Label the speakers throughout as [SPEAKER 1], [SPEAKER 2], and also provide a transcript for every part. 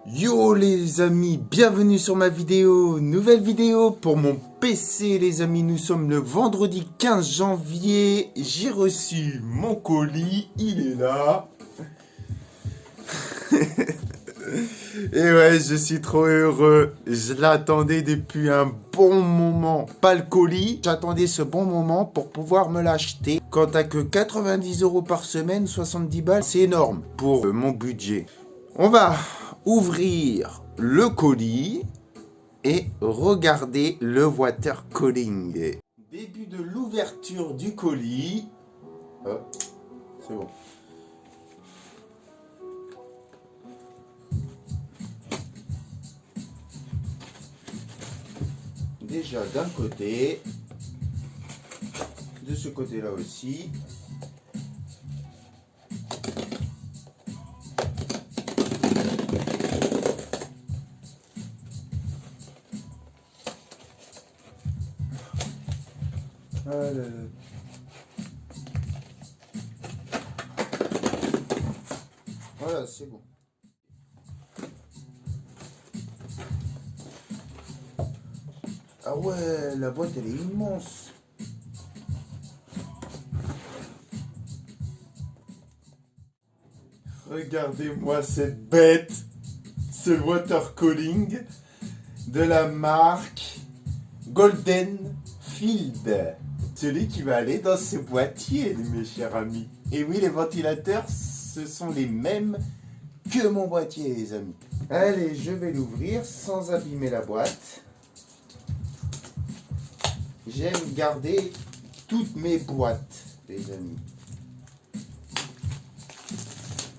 [SPEAKER 1] Yo les amis, bienvenue sur ma vidéo, nouvelle vidéo pour mon PC les amis, nous sommes le vendredi 15 janvier, j'ai reçu mon colis, il est là. Et ouais, je suis trop heureux, je l'attendais depuis un bon moment, pas le colis, j'attendais ce bon moment pour pouvoir me l'acheter. Quand t'as que 90 € par semaine, 70 balles, c'est énorme pour mon budget. On va ouvrir le colis et regarder le water cooling. Début de l'ouverture du colis. Oh, c'est bon. Déjà d'un côté, de ce côté-là aussi. Voilà, c'est bon. Ah ouais, la boîte elle est immense. Regardez-moi cette bête. Ce water cooling de la marque Golden Field. Celui qui va aller dans ce boîtier, mes chers amis. Et oui, les ventilateurs, ce sont les mêmes que mon boîtier, les amis. Allez, je vais l'ouvrir sans abîmer la boîte. J'aime garder toutes mes boîtes, les amis.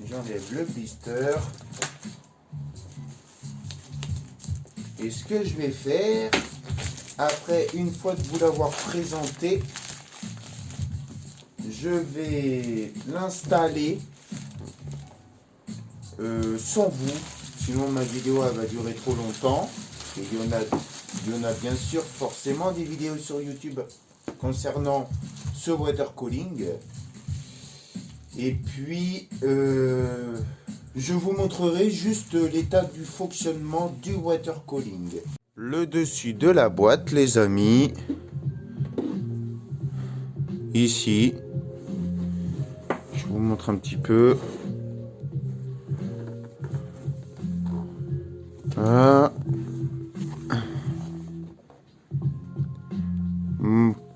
[SPEAKER 1] J'enlève le blister. Et ce que je vais faire, après, une fois de vous l'avoir présenté, je vais l'installer sans vous. Sinon, ma vidéo elle va durer trop longtemps. Et il y en a bien sûr forcément des vidéos sur YouTube concernant ce water cooling. Et puis, je vous montrerai juste l'état du fonctionnement du water cooling. Le dessus de la boîte, les amis. Ici. Je vous montre un petit peu. Voilà.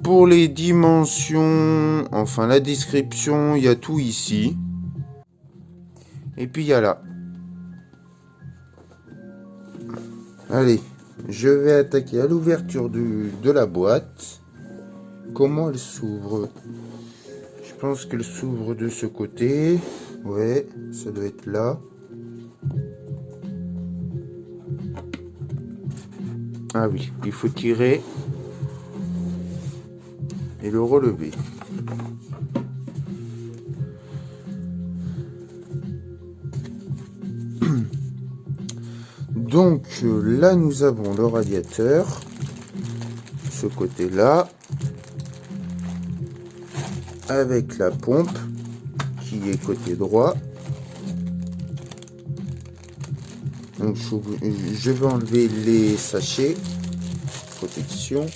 [SPEAKER 1] Pour les dimensions, enfin la description, il y a tout ici. Et puis il y a là. Allez, je vais attaquer à l'ouverture de la boîte. Comment elle s'ouvre? Je pense qu'elle s'ouvre de ce côté. Ouais, ça doit être là. Ah oui, il faut tirer et le relever. Donc là nous avons le radiateur, ce côté là, avec la pompe qui est côté droit. Donc je vais enlever les sachets protection.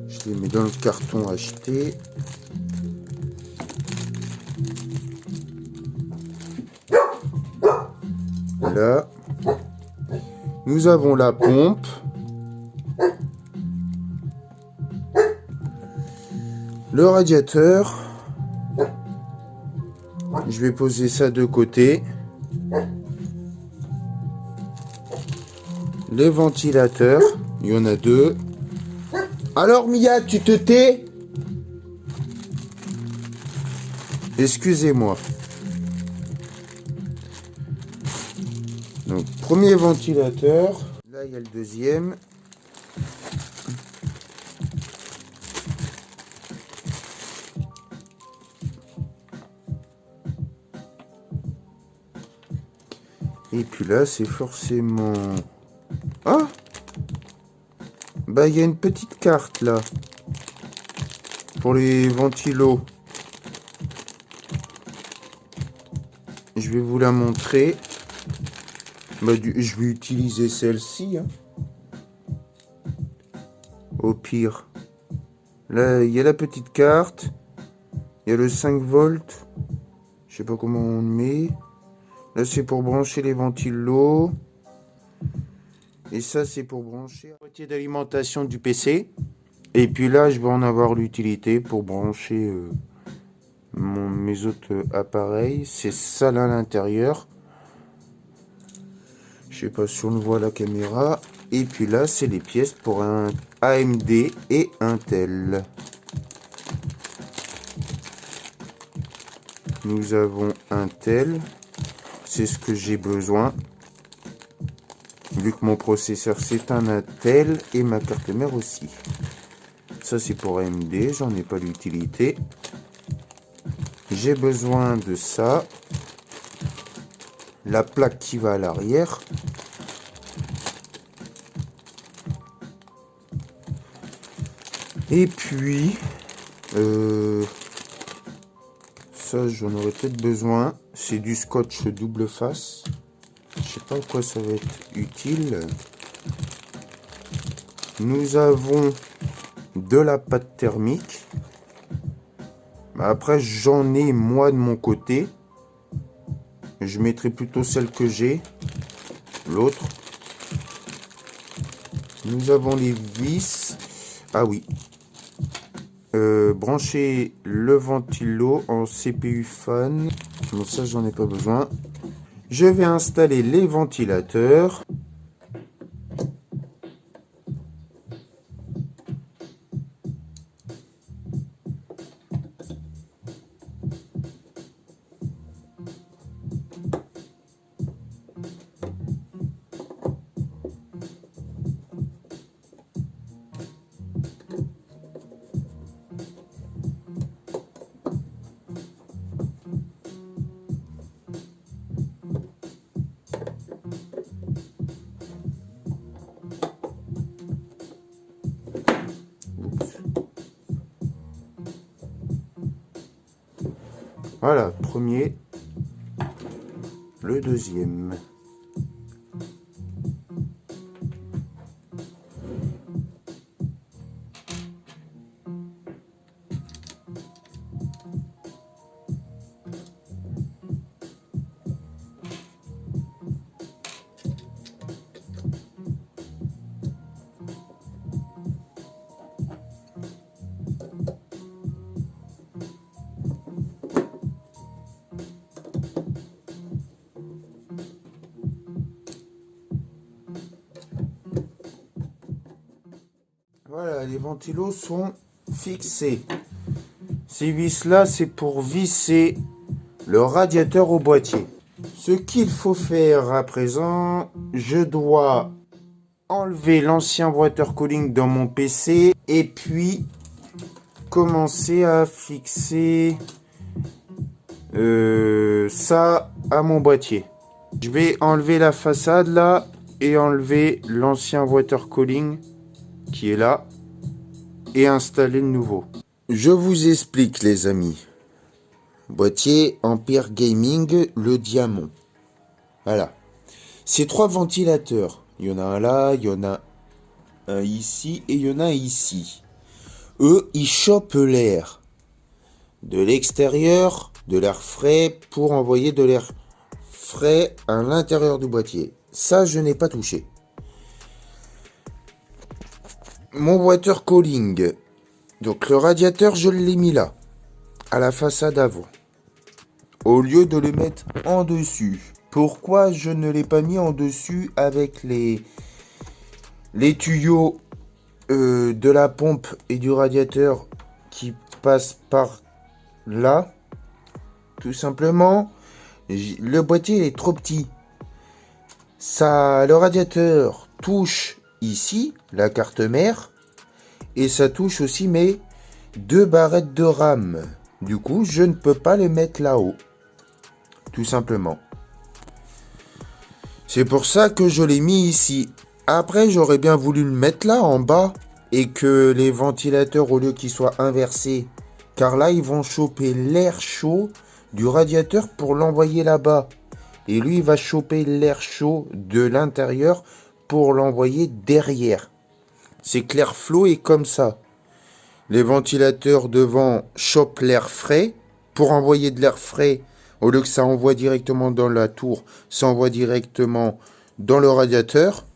[SPEAKER 1] Je les mets dans le carton acheté. Là, nous avons la pompe. Le radiateur. Je vais poser ça de côté. Les ventilateurs. Il y en a deux. Alors Mia, tu te tais? Excusez-moi. Donc, premier ventilateur. Là, il y a le deuxième. Et puis là, c'est forcément... Ah! Bah, il y a une petite carte, là. Pour les ventilos. Je vais vous la montrer. Je vais utiliser celle-ci. Hein. Au pire. Là, il y a la petite carte. Il y a le 5 volts. Je sais pas comment on le met. Là, c'est pour brancher les ventilos. Et ça, c'est pour brancher la boîtier d'alimentation du PC. Et puis là, je vais en avoir l'utilité pour brancher mes autres appareils. C'est ça là à l'intérieur. Je sais pas si on le voit à la caméra. Et puis là, c'est les pièces pour un AMD et Intel. Nous avons Intel. C'est ce que j'ai besoin. Vu que mon processeur c'est un Intel et ma carte mère aussi. Ça c'est pour AMD, j'en ai pas l'utilité. J'ai besoin de ça. La plaque qui va à l'arrière. Et puis, ça j'en aurais peut-être besoin. C'est du scotch double face. Je sais pas à quoi ça va être utile. Nous avons de la pâte thermique. Après, j'en ai moi de mon côté. Je mettrai plutôt celle que j'ai. L'autre. Nous avons les vis. Ah oui. Brancher le ventilo en CPU fan. Bon, ça, j'en ai pas besoin. Je vais installer les ventilateurs. Voilà, premier, le deuxième. Voilà, les ventilos sont fixés. Ces vis-là, c'est pour visser le radiateur au boîtier. Ce qu'il faut faire à présent, je dois enlever l'ancien water cooling dans mon PC et puis commencer à fixer ça à mon boîtier. Je vais enlever la façade là et enlever l'ancien water cooling qui est là et installer le nouveau. Je vous explique les amis. Boîtier Ampere Gaming, le diamant. Voilà. Ces trois ventilateurs. Il y en a un là, il y en a un ici et il y en a un ici. Eux, ils chopent l'air de l'extérieur, de l'air frais pour envoyer de l'air frais à l'intérieur du boîtier. Ça, je n'ai pas touché. Mon water cooling. Donc le radiateur, je l'ai mis là, à la façade avant, au lieu de le mettre en dessus. Pourquoi je ne l'ai pas mis en dessus avec les tuyaux de la pompe et du radiateur qui passent par là? Tout simplement, le boîtier est trop petit. Ça, le radiateur touche ici, la carte mère, et ça touche aussi mes deux barrettes de RAM. Du coup, je ne peux pas les mettre là-haut. Tout simplement. C'est pour ça que je l'ai mis ici. Après, j'aurais bien voulu le mettre là, en bas, et que les ventilateurs, au lieu qu'ils soient inversés, car là, ils vont choper l'air chaud du radiateur pour l'envoyer là-bas. Et lui, il va choper l'air chaud de l'intérieur pour l'envoyer derrière. C'est que l'airflow est comme ça. Les ventilateurs devant chopent l'air frais. Pour envoyer de l'air frais, au lieu que ça envoie directement dans la tour, ça envoie directement dans le radiateur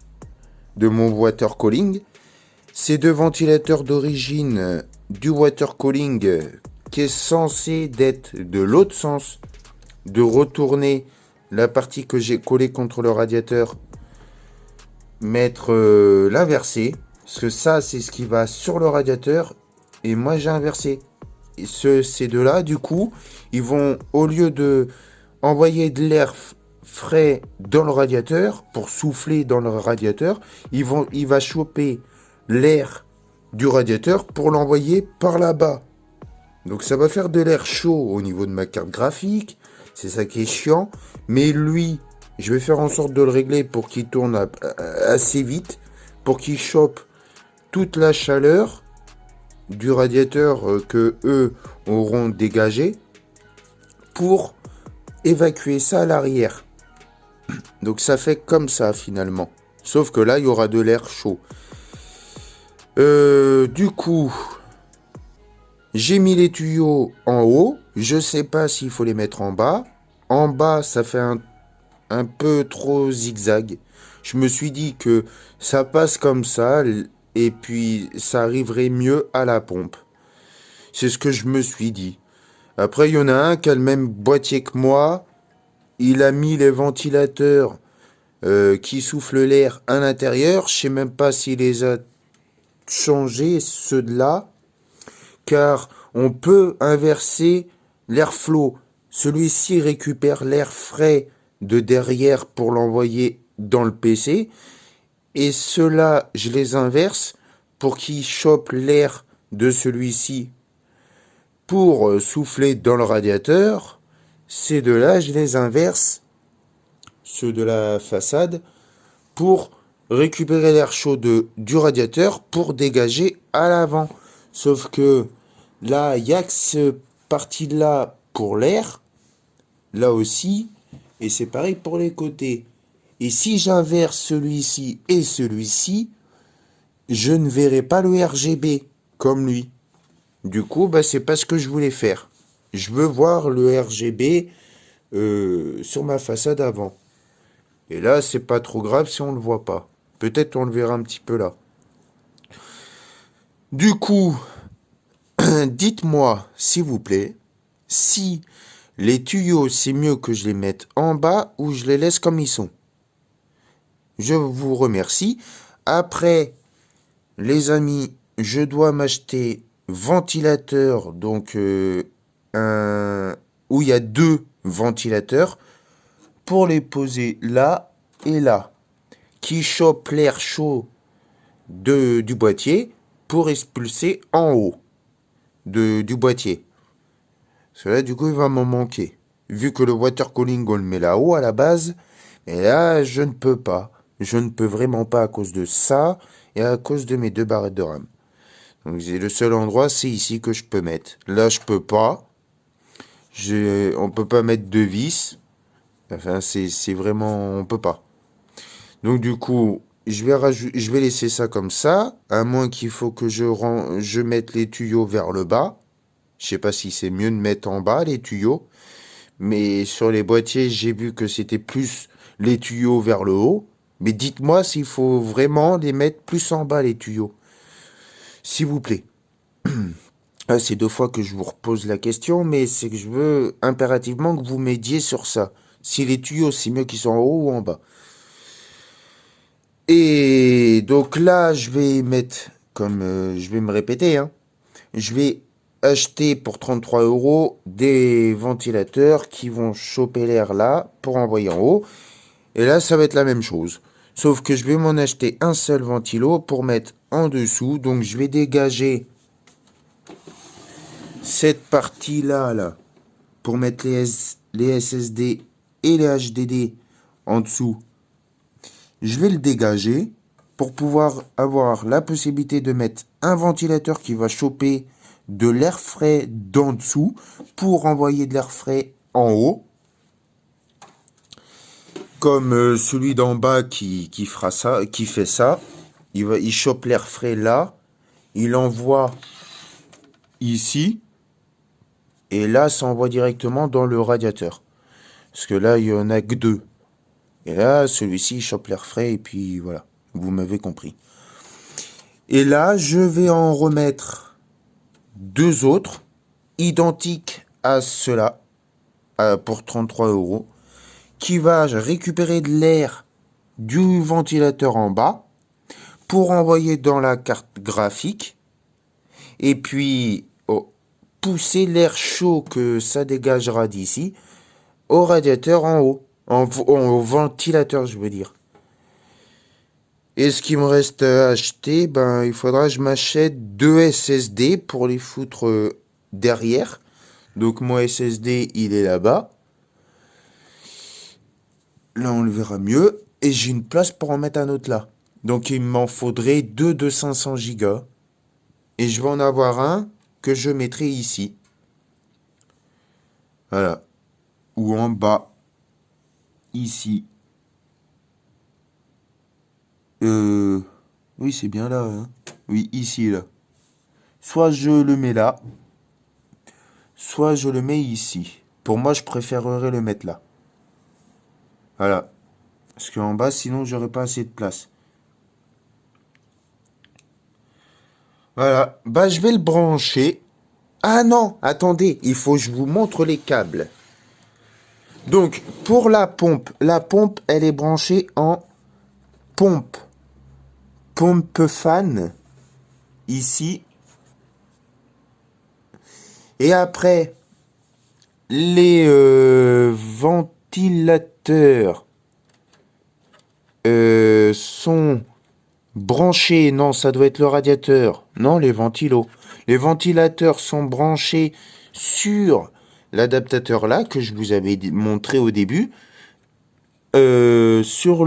[SPEAKER 1] de mon water cooling. Ces deux ventilateurs d'origine du water cooling qui est censé d'être de l'autre sens, de retourner la partie que j'ai collée contre le radiateur, mettre l'inversé, parce que ça c'est ce qui va sur le radiateur et moi j'ai inversé. Et ces deux-là, du coup, ils vont, au lieu de envoyer de l'air frais dans le radiateur, pour souffler dans le radiateur, il va choper l'air du radiateur pour l'envoyer par là-bas. Donc ça va faire de l'air chaud au niveau de ma carte graphique, c'est ça qui est chiant, mais lui, je vais faire en sorte de le régler pour qu'il tourne assez vite, pour qu'il chope toute la chaleur du radiateur que eux auront dégagé pour évacuer ça à l'arrière. Donc ça fait comme ça finalement. Sauf que là, il y aura de l'air chaud. Du coup, j'ai mis les tuyaux en haut. Je sais pas s'il faut les mettre en bas. En bas, ça fait un peu trop zigzag. Je me suis dit que ça passe comme ça et puis ça arriverait mieux à la pompe. C'est ce que je me suis dit. Après, il y en a un qui a le même boîtier que moi. Il a mis les ventilateurs qui soufflent l'air à l'intérieur. Je sais même pas s'il les a changés, ceux de là. Car on peut inverser l'airflow. Celui-ci récupère l'air frais de derrière pour l'envoyer dans le PC. Et ceux-là, je les inverse pour qu'ils chopent l'air de celui-ci pour souffler dans le radiateur. Ces deux-là, je les inverse, ceux de la façade, pour récupérer l'air chaud du radiateur pour dégager à l'avant. Sauf que là, il n'y a que cette partie-là pour l'air, là aussi, et c'est pareil pour les côtés. Et si j'inverse celui-ci et celui-ci, je ne verrai pas le RGB comme lui. Du coup, c'est pas ce que je voulais faire. Je veux voir le RGB sur ma façade avant. Et là, c'est pas trop grave si on le voit pas. Peut-être on le verra un petit peu là. Du coup, dites-moi, s'il vous plaît, si les tuyaux, c'est mieux que je les mette en bas ou je les laisse comme ils sont. Je vous remercie. Après, les amis, je dois m'acheter ventilateur, donc où il y a deux ventilateurs pour les poser là et là, qui chopent l'air chaud du boîtier pour expulser en haut du boîtier. Cela, du coup, il va m'en manquer. Vu que le water cooling, on le met là-haut à la base, et là, je ne peux pas. Je ne peux vraiment pas à cause de ça et à cause de mes deux barrettes de RAM. Donc, c'est le seul endroit, c'est ici que je peux mettre. Là, je peux pas. On peut pas mettre de vis. Enfin, c'est vraiment, on peut pas. Donc, du coup, je vais laisser ça comme ça, à moins qu'il faut que je mette les tuyaux vers le bas. Je sais pas si c'est mieux de mettre en bas les tuyaux, mais sur les boîtiers, j'ai vu que c'était plus les tuyaux vers le haut. Mais dites-moi s'il faut vraiment les mettre plus en bas les tuyaux. S'il vous plaît. C'est 2 fois que je vous repose la question, mais c'est que je veux impérativement que vous m'aidiez sur ça. Si les tuyaux, c'est mieux qu'ils sont en haut ou en bas. Et donc là, je vais mettre, comme je vais me répéter, hein, je vais acheter pour 33 € des ventilateurs qui vont choper l'air là pour envoyer en haut. Et là, ça va être la même chose. Sauf que je vais m'en acheter un seul ventilo pour mettre en dessous. Donc, je vais dégager cette partie-là, là, pour mettre les SSD et les HDD en dessous. Je vais le dégager pour pouvoir avoir la possibilité de mettre un ventilateur qui va choper de l'air frais d'en dessous pour envoyer de l'air frais en haut. comme celui d'en bas qui fera ça, qui fait ça. Il chope l'air frais là, il envoie ici, et là, ça envoie directement dans le radiateur. Parce que là, il y en a que deux. Et là, celui-ci, il chope l'air frais, et puis voilà, vous m'avez compris. Et là, je vais en remettre deux autres, identiques à ceux-là, pour 33 €, qui va récupérer de l'air du ventilateur en bas, pour envoyer dans la carte graphique, et puis pousser l'air chaud que ça dégagera d'ici, au radiateur en haut, au ventilateur, je veux dire. Et ce qui me reste à acheter, ben, il faudra que je m'achète deux SSD pour les foutre derrière. Donc mon SSD, il est là-bas. Là, on le verra mieux. Et j'ai une place pour en mettre un autre là. Donc il m'en faudrait deux de 500 Go. Et je vais en avoir un que je mettrai ici. Voilà. Ou en bas. Ici. Oui, c'est bien là. Hein. Oui, ici, là. Soit je le mets là, soit je le mets ici. Pour moi, je préférerais le mettre là. Voilà. Parce qu'en bas, sinon, j'aurais pas assez de place. Voilà. Bah, je vais le brancher. Ah non, attendez, il faut que je vous montre les câbles. Donc, pour la pompe, elle est branchée en pompe fan, ici. Et après, les ventilateurs sont branchés. Non, ça doit être le radiateur. Non, les ventilos. Les ventilateurs sont branchés sur l'adaptateur là, que je vous avais montré au début. Sur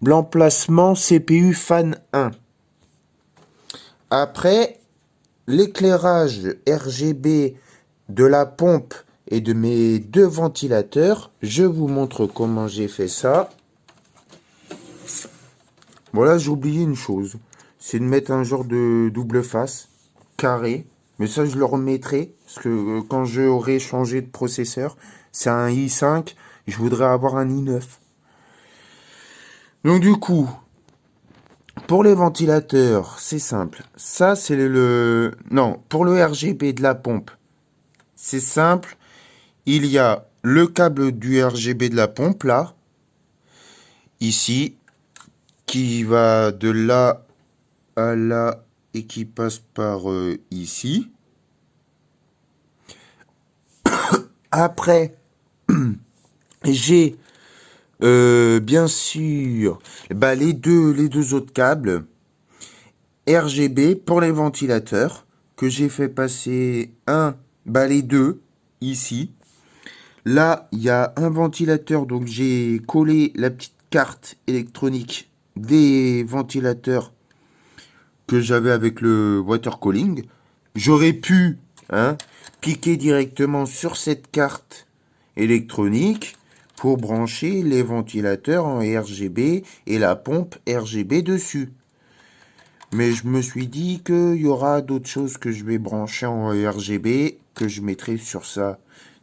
[SPEAKER 1] l'emplacement CPU fan 1. Après, l'éclairage RGB de la pompe et de mes deux ventilateurs, je vous montre comment j'ai fait ça. Voilà, j'ai oublié une chose, c'est de mettre un genre de double face carré, mais ça je le remettrai parce que quand j'aurai changé de processeur, c'est un i5, je voudrais avoir un i9. Donc du coup, pour les ventilateurs, c'est simple. Ça, c'est le... Non, pour le RGB de la pompe, c'est simple. Il y a le câble du RGB de la pompe, là, ici, qui va de là à là et qui passe par ici. Après, j'ai bien sûr bah, les deux autres câbles RGB pour les ventilateurs que j'ai fait passer les deux ici. Là, il y a un ventilateur, donc j'ai collé la petite carte électronique des ventilateurs que j'avais avec le water cooling. J'aurais pu piquer directement sur cette carte électronique pour brancher les ventilateurs en RGB et la pompe RGB dessus. Mais je me suis dit qu'il y aura d'autres choses que je vais brancher en RGB que je mettrai sur ça.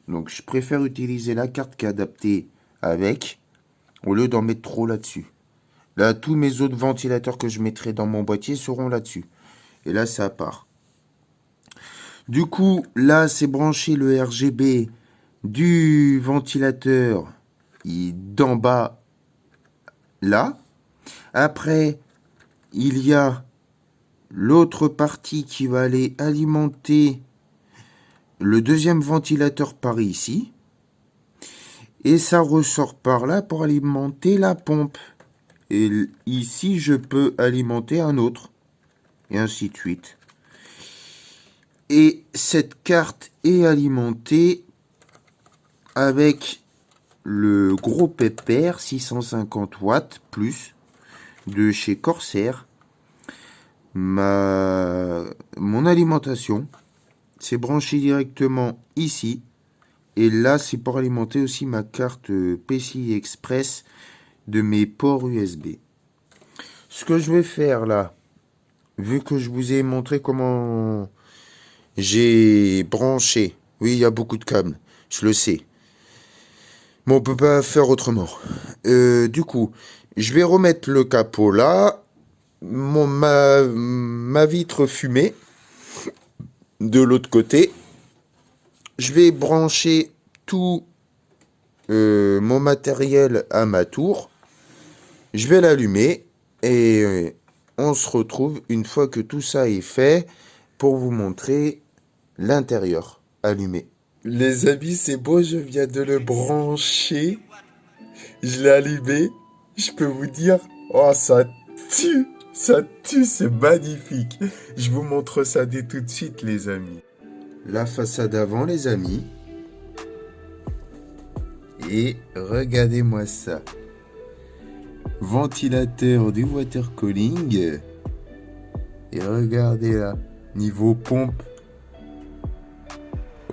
[SPEAKER 1] Donc je préfère utiliser la carte qui est adaptée avec, au lieu d'en mettre trop là-dessus. Là, tous mes autres ventilateurs que je mettrai dans mon boîtier seront là-dessus. Et là, c'est à part. Du coup, là, c'est branché le RGB du ventilateur d'en bas, là. Après, il y a l'autre partie qui va aller alimenter le deuxième ventilateur par ici. Et ça ressort par là pour alimenter la pompe. Et ici, je peux alimenter un autre. Et ainsi de suite. Et cette carte est alimentée avec le gros pépère 650 watts plus de chez Corsair. Mon alimentation, c'est branché directement ici. Et là, c'est pour alimenter aussi ma carte PCI Express de mes ports USB. Ce que je vais faire là, vu que je vous ai montré comment j'ai branché. Oui, il y a beaucoup de câbles, je le sais. Mais on peut pas faire autrement. Du coup, je vais remettre le capot là. Ma vitre fumée de l'autre côté. Je vais brancher tout mon matériel à ma tour. Je vais l'allumer et on se retrouve une fois que tout ça est fait pour vous montrer l'intérieur allumé. Les amis, c'est beau, je viens de le brancher. Je l'ai allumé. Je peux vous dire, oh ça tue, c'est magnifique. Je vous montre ça dès tout de suite les amis. La façade avant les amis. Et regardez-moi ça. Ventilateur du water cooling. Et regardez là, niveau pompe.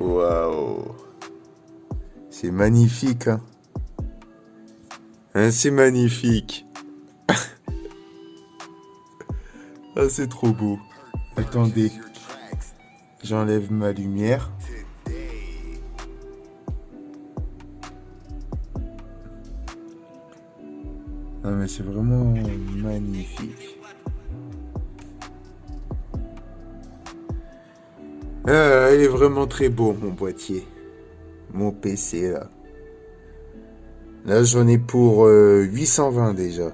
[SPEAKER 1] Waouh. C'est magnifique hein. C'est magnifique. Ah, c'est trop beau. Attendez. J'enlève ma lumière. Ah mais c'est vraiment magnifique. Ah, il est vraiment très beau mon boîtier. Mon PC là. Là j'en ai pour 820 déjà.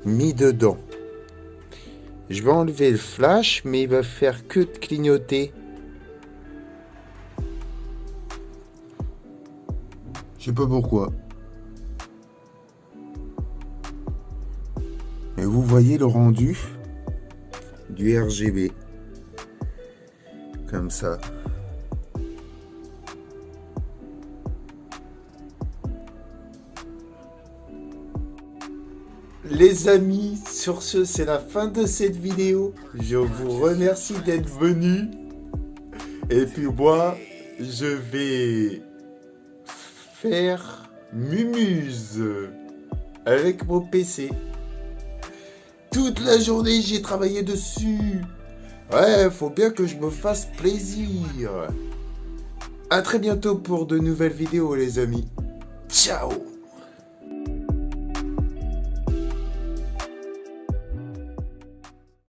[SPEAKER 1] Mis dedans. Je vais enlever le flash mais il va faire que de clignoter. Je sais pas pourquoi. Et vous voyez le rendu du RGB. Comme ça. Les amis, sur ce, c'est la fin de cette vidéo. Je vous remercie d'être venus. Et puis moi, je vais faire mumuse avec mon PC. Toute la journée, j'ai travaillé dessus. Ouais, faut bien que je me fasse plaisir. À très bientôt pour de nouvelles vidéos, les amis. Ciao!